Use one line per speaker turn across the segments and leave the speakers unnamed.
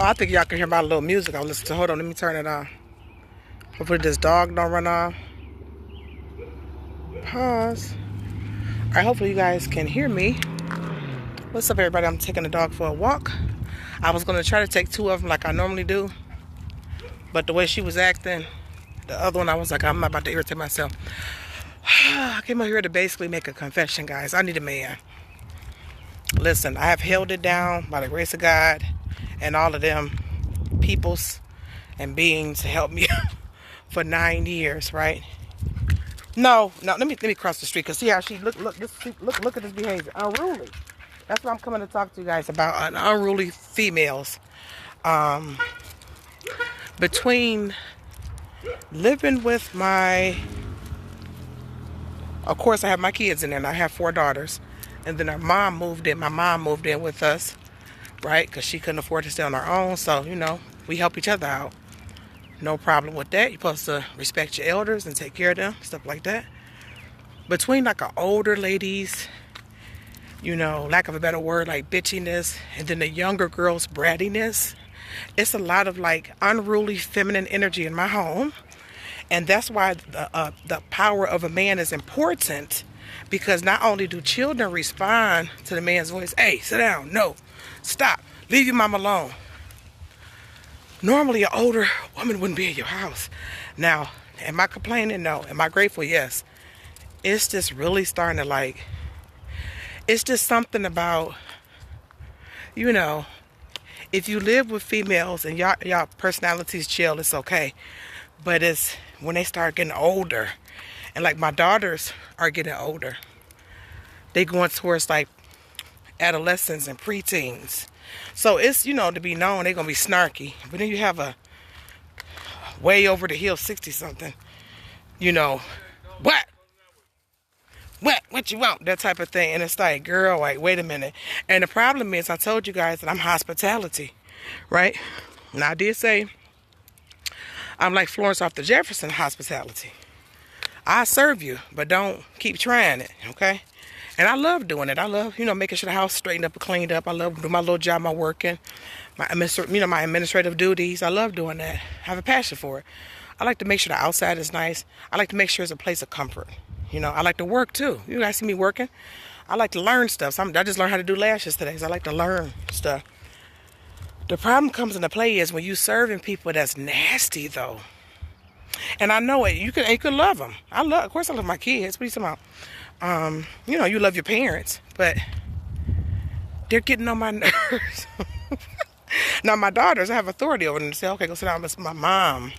Oh, I think y'all can hear my little music I listen to. Hold on, let me turn it on. Hopefully this dog don't run off. Pause. Alright, hopefully you guys can hear me. What's up, everybody? I'm taking the dog for a walk. I was going to try to take 2 of them like I normally do. But the way she was acting, the other one, I was like, I'm not about to irritate myself. I came out here to basically make a confession, guys. I need a man. Listen, I have held it down by the grace of God and all of them peoples and beings to help me for 9 years, right? No, let me cross the street, because see how she look at this behavior. Unruly. That's what I'm coming to talk to you guys about. Unruly females. Between living with of course I have my kids in there, and I have 4 daughters. And then our mom moved in. My mom moved in with us, right? Because she couldn't afford to stay on her own. So, we help each other out. No problem with that. You're supposed to respect your elders and take care of them, stuff like that. Between like an older ladies, lack of a better word, like bitchiness, and then the younger girls' brattiness, it's a lot of like unruly feminine energy in my home. And that's why the power of a man is important, because not only do children respond to the man's voice, hey, sit down, no, stop, leave your mom alone. Normally, an older woman wouldn't be in your house. Now, am I complaining? No. Am I grateful? Yes. It's just really starting to it's just something about, if you live with females and y'all personalities chill, it's okay. But it's when they start getting older, and like my daughters are getting older, they going towards like adolescents and preteens. So it's, to be known, they're going to be snarky. But then you have a way over the hill 60-something, what? What you want? That type of thing. And it's like, girl, wait a minute. And the problem is, I told you guys that I'm hospitality, right? And I did say, I'm like Florence off the Jefferson hospitality. I serve you, but don't keep trying it, okay? And I love doing it. I love, making sure the house straightened up and cleaned up. I love doing my little job, my working, my administrative duties. I love doing that. I have a passion for it. I like to make sure the outside is nice. I like to make sure it's a place of comfort. I like to work too. You guys see me working. I like to learn stuff. I just learned how to do lashes today, so I like to learn stuff. The problem comes into play is when you serving people that's nasty, though. And I know it. You could love them. Of course, I love my kids. What are you talking about? You love your parents, but they're getting on my nerves. Now, my daughters, I have authority over them to say, okay, go sit down with my mom.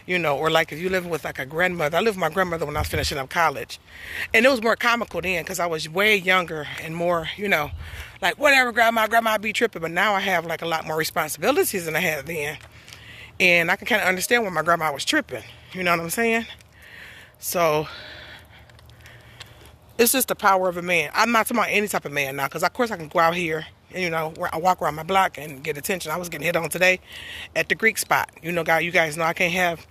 Or like if you live with like a grandmother. I lived with my grandmother when I was finishing up college. And it was more comical then, because I was way younger and more, like whatever, grandma be tripping. But now I have like a lot more responsibilities than I had then. And I can kind of understand when my grandma was tripping. You know what I'm saying? So it's just the power of a man. I'm not talking about any type of man now, because of course I can go out here and, where I walk around my block and get attention. I was getting hit on today at the Greek spot. You guys know I can't have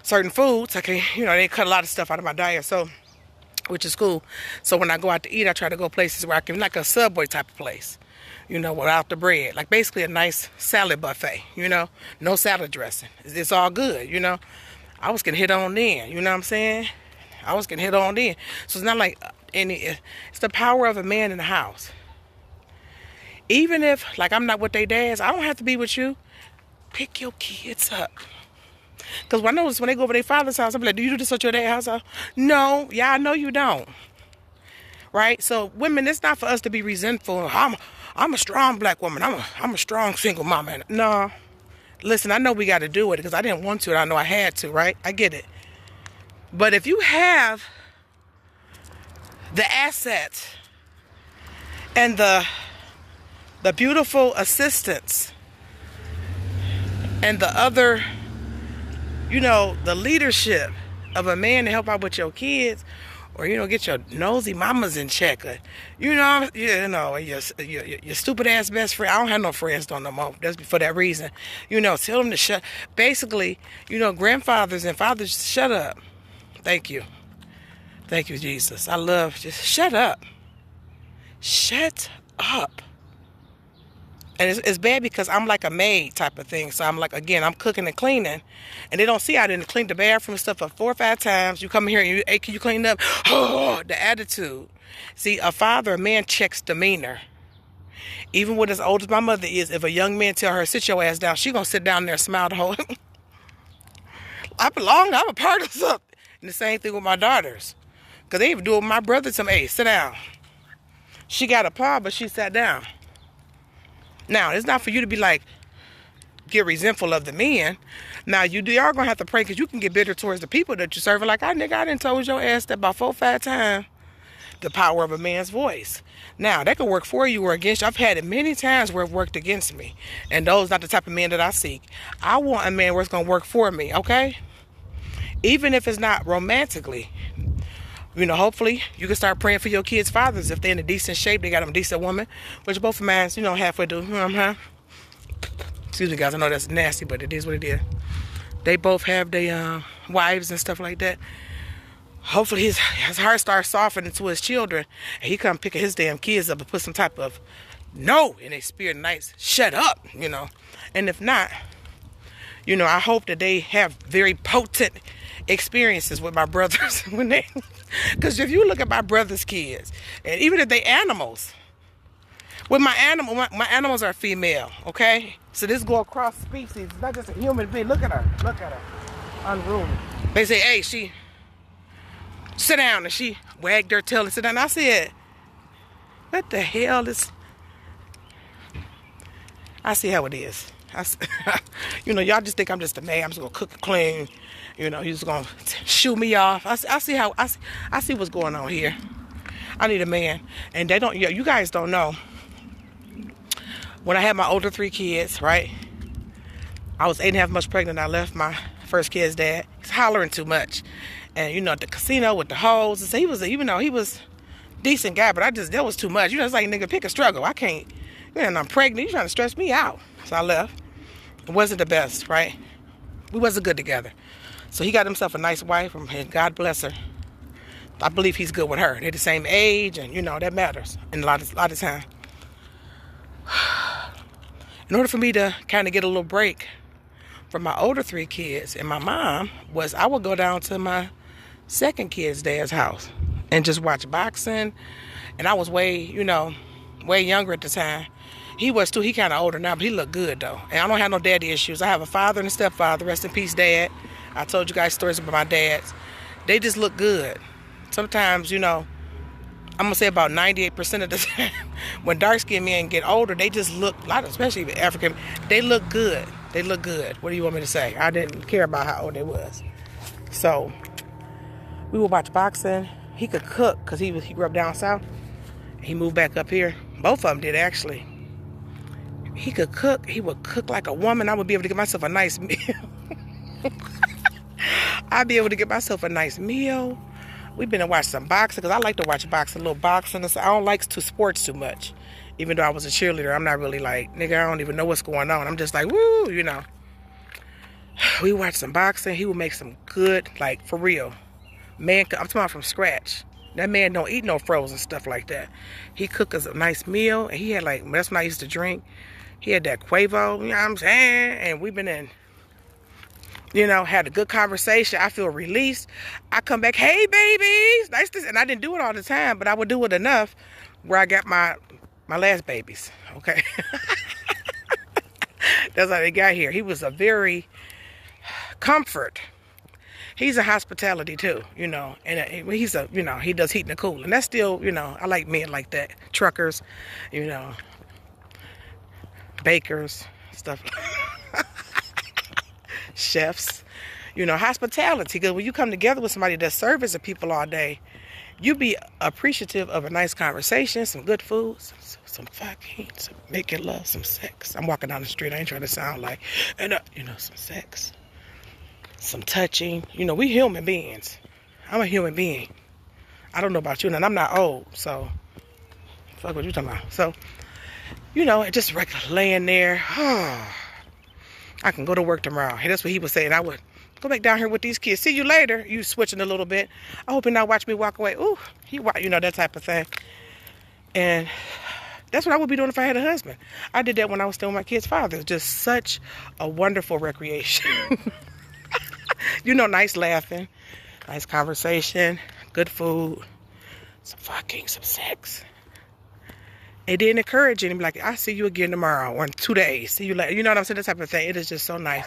certain foods. I can't, they cut a lot of stuff out of my diet, so, which is cool. So when I go out to eat, I try to go places where I can, like a Subway type of place, without the bread. Like basically a nice salad buffet, no salad dressing. It's all good, I was getting hit on then, you know what I'm saying? I was getting hit on then. So it's not like it's the power of a man in the house. Even if, like, I'm not with their dads, I don't have to be with you. Pick your kids up. Because I notice when they go over their father's house, I'm like, do you do this at your dad's house? No. Yeah, I know you don't. Right? So, women, it's not for us to be resentful. I'm a strong black woman. I'm a strong single mama. No. Listen, I know we got to do it because I didn't want to. I know I had to, right? I get it. But if you have the assets and the beautiful assistants and the other, the leadership of a man to help out with your kids, or, get your nosy mamas in check, or, your stupid ass best friend. I don't have no friends no more. That's for that reason. Tell them to shut. Basically, grandfathers and fathers, shut up. Thank you. Thank you, Jesus. I love, just shut up. Shut up. And it's bad because I'm like a maid type of thing. So I'm like, again, I'm cooking and cleaning. And they don't see I didn't clean the bathroom and stuff up 4 or 5 times. You come here and you, hey, can you clean up? Oh, the attitude. See, a man checks demeanor. Even with as old as my mother is, if a young man tell her, sit your ass down, she going to sit down there and smile the whole I belong, I'm a part of something. And the same thing with my daughters. Because they even do it with my brother. Some, hey, sit down. She got a paw, but she sat down. Now, it's not for you to be like, get resentful of the men. Now, you are going to have to pray because you can get bitter towards the people that you're serving. Like, I done told your ass that about 4 or 5 times. The power of a man's voice. Now, that could work for you or against you. I've had it many times where it worked against me. And those are not the type of men that I seek. I want a man where it's going to work for me, okay? Even if it's not romantically. You know, hopefully you can start praying for your kids' fathers. If they're in a decent shape, they got them a decent woman. Which both of mine, halfway do. Excuse me, guys. I know that's nasty, but it is what it is. They both have their wives and stuff like that. Hopefully his heart starts softening to his children. And he come picking his damn kids up and put some type of no in their spirit nice. Shut up, And if not, I hope that they have very potent experiences with my brothers when they... Because if you look at my brother's kids, and even if they animals, with my animals are female, okay? So this go across species. It's not just a human being. Look at her. Unruly. They say, hey, she... sit down, and she wagged her tail and sit down. I said, what the hell is... I see how it is. Y'all just think I'm just a man. I'm just going to cook and clean. You're just going to shoo me off. I see what's going on here. I need a man. And they don't, you guys don't know. When I had my older 3 kids, right? I was 8.5 months pregnant. I left my first kid's dad. He's hollering too much. And, at the casino with the hoes. And so he was, even though he was a decent guy, but that was too much. It's like, nigga, pick a struggle. I can't, and I'm pregnant. You're trying to stress me out. So I left. It wasn't the best, right? We wasn't good together. So he got himself a nice wife, and God bless her. I believe he's good with her. They're the same age, and, that matters in a lot of time. In order for me to kind of get a little break from my older 3 kids and my mom, I would go down to my second kid's dad's house and just watch boxing. And I was way younger at the time. He was too. He kind of older now, but he looked good, though. And I don't have no daddy issues. I have a father and a stepfather. Rest in peace, Dad. I told you guys stories about my dads. They just look good. Sometimes, I'm going to say about 98% of the time, when dark-skinned men get older, they just look, especially African, they look good. They look good. What do you want me to say? I didn't care about how old they was. So, we would watch boxing. He could cook because he grew up down south. He moved back up here. Both of them did, actually. He could cook. He would cook like a woman. I would be able to get myself a nice meal. I'd be able to get myself a nice meal. We've been to watch some boxing because I like to watch boxing, a little boxing. I don't like sports too much. Even though I was a cheerleader, I'm not really like, nigga, I don't even know what's going on. I'm just like, woo, We watched some boxing. He would make some good, like, for real. Man, I'm talking about from scratch. That man don't eat no frozen stuff like that. He cooked us a nice meal, and he had, like, that's when I used to drink. He had that Quavo, you know what I'm saying? And we've been in, had a good conversation. I feel released. I come back, hey, babies. Nice to, and I didn't do it all the time, but I would do it enough where I got my last babies, okay? That's how they got here. He was a very comfort. He's a hospitality too, and he's he does heat and cool. And that's still, I like men like that. Truckers, bakers, stuff like chefs, hospitality. Because when you come together with somebody that serves people all day, you be appreciative of a nice conversation, some good food, some fucking, some making love, some sex. I'm walking down the street. I ain't trying to sound like, some sex, some touching. We human beings. I'm a human being. I don't know about you, and I'm not old, so fuck what you talking about. So, just regular laying there. I can go to work tomorrow. Hey, that's what he was saying. I would go back down here with these kids. See you later. You switching a little bit. I hope you not watch me walk away. Ooh, that type of thing. And That's what I would be doing if I had a husband. I did that when I was still my kid's father. It's just such a wonderful recreation. You know, nice laughing, nice conversation, good food, some sex. It didn't encourage you. Like, I'll see you again tomorrow or in 2 days. See you later. You know what I'm saying? That type of thing. It is just so nice.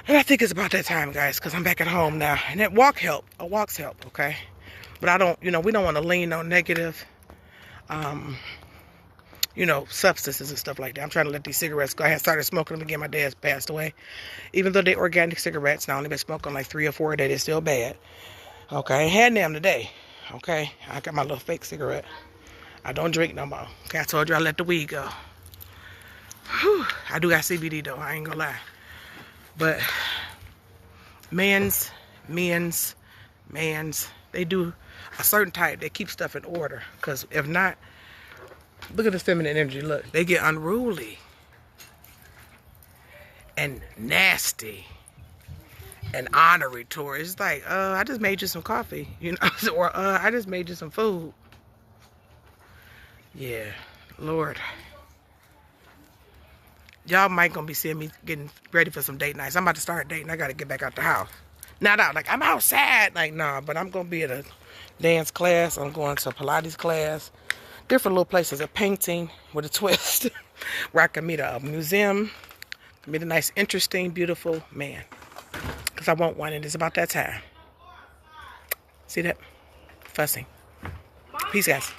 And I think it's about that time, guys, because I'm back at home now. And that walks help, okay? But I don't, we don't want to lean on negative, substances and stuff like that. I'm trying to let these cigarettes go. I had started smoking them again. My dad's passed away. Even though they're organic cigarettes, and I only been smoking like 3 or 4 a day, they're still bad. Okay, I ain't had them today. Okay, I got my little fake cigarette. I don't drink no more. Okay, I told you I let the weed go. Whew. I do got CBD though, I ain't gonna lie. But men's, they do a certain type. They keep stuff in order. Because if not, look at the feminine energy. Look, they get unruly and nasty and honorary towards. It's like, I just made you some coffee, or I just made you some food. Yeah, Lord. Y'all might gonna be seeing me getting ready for some date nights. I'm about to start dating. I gotta get back out the house. Not out, like, I'm outside. Like, nah, but I'm gonna be at a dance class. I'm going to a Pilates class. Different little places. A painting with a twist. Where I can meet a museum. Meet a nice, interesting, beautiful man. Because I want one, and it's about that time. See that? Fussing. Peace, guys.